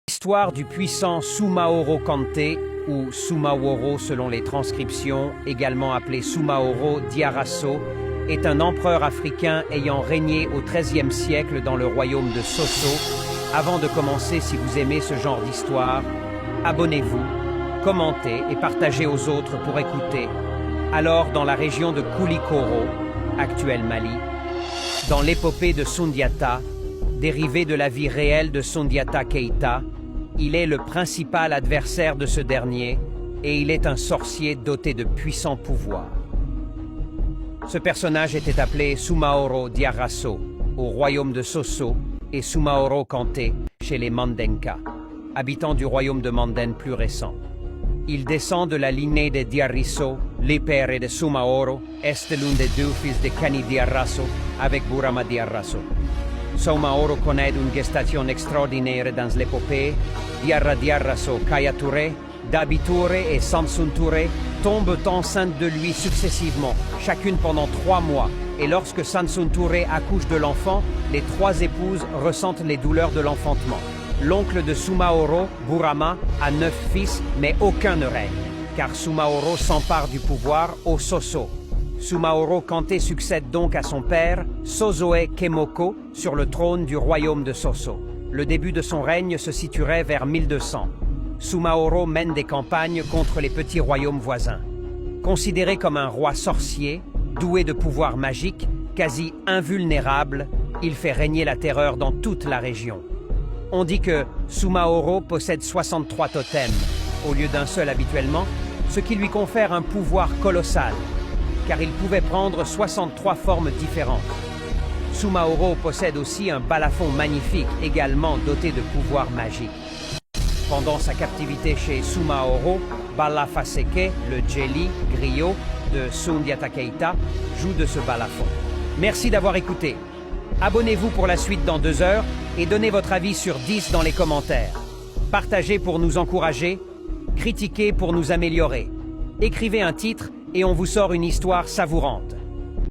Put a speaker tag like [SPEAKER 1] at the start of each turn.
[SPEAKER 1] L'histoire du puissant Soumaoro Kante, ou Soumaworo selon les transcriptions, également appelé Soumaoro Diarasso, est un empereur africain ayant régné au XIIIe siècle dans le royaume de Sosso. Avant de commencer, si vous aimez ce genre d'histoire, abonnez-vous, commentez et partagez aux autres pour écouter. Alors, dans la région de Koulikoro, actuel Mali, dans l'épopée de Sundiata, dérivée de la vie réelle de Sundiata Keita, il est le principal adversaire de ce dernier et il est un sorcier doté de puissants pouvoirs. Ce personnage était appelé Soumaoro Diarasso au royaume de Sosso et Soumaoro Kante chez les Mandenka, habitants du royaume de Manden plus récent. Il descend de la lignée des Diarisso, les pères de Soumaoro, est l'un des deux fils de Kani Diarasso avec Burama Diarasso. Soumaoro connaît une gestation extraordinaire dans l'épopée. Diarra Diarasso, Kaya Touré, Dabi Touré et Samsun Touré tombent enceintes de lui successivement, chacune pendant 3 mois. Et lorsque Samsun Touré accouche de l'enfant, les 3 épouses ressentent les douleurs de l'enfantement. L'oncle de Soumaoro, Burama, a 9 fils, mais aucun ne règne, car Soumaoro s'empare du pouvoir au Sosso. Soumaoro Kante succède donc à son père, Sozoe Kemoko, sur le trône du royaume de Sosso. Le début de son règne se situerait vers 1200. Soumaoro mène des campagnes contre les petits royaumes voisins. Considéré comme un roi sorcier, doué de pouvoirs magiques, quasi invulnérable, il fait régner la terreur dans toute la région. On dit que Soumaoro possède 63 totems, au lieu d'un seul habituellement, ce qui lui confère un pouvoir colossal, car il pouvait prendre 63 formes différentes. Soumaoro possède aussi un balafon magnifique, également doté de pouvoirs magiques. Pendant sa captivité chez Soumaoro, Balafaseke, le Djeli, griot de Sundiata Keita, joue de ce balafon. Merci d'avoir écouté. Abonnez-vous pour la suite dans 2 heures et donnez votre avis sur 10 dans les commentaires. Partagez pour nous encourager, critiquez pour nous améliorer. Écrivez un titre et on vous sort une histoire savourante.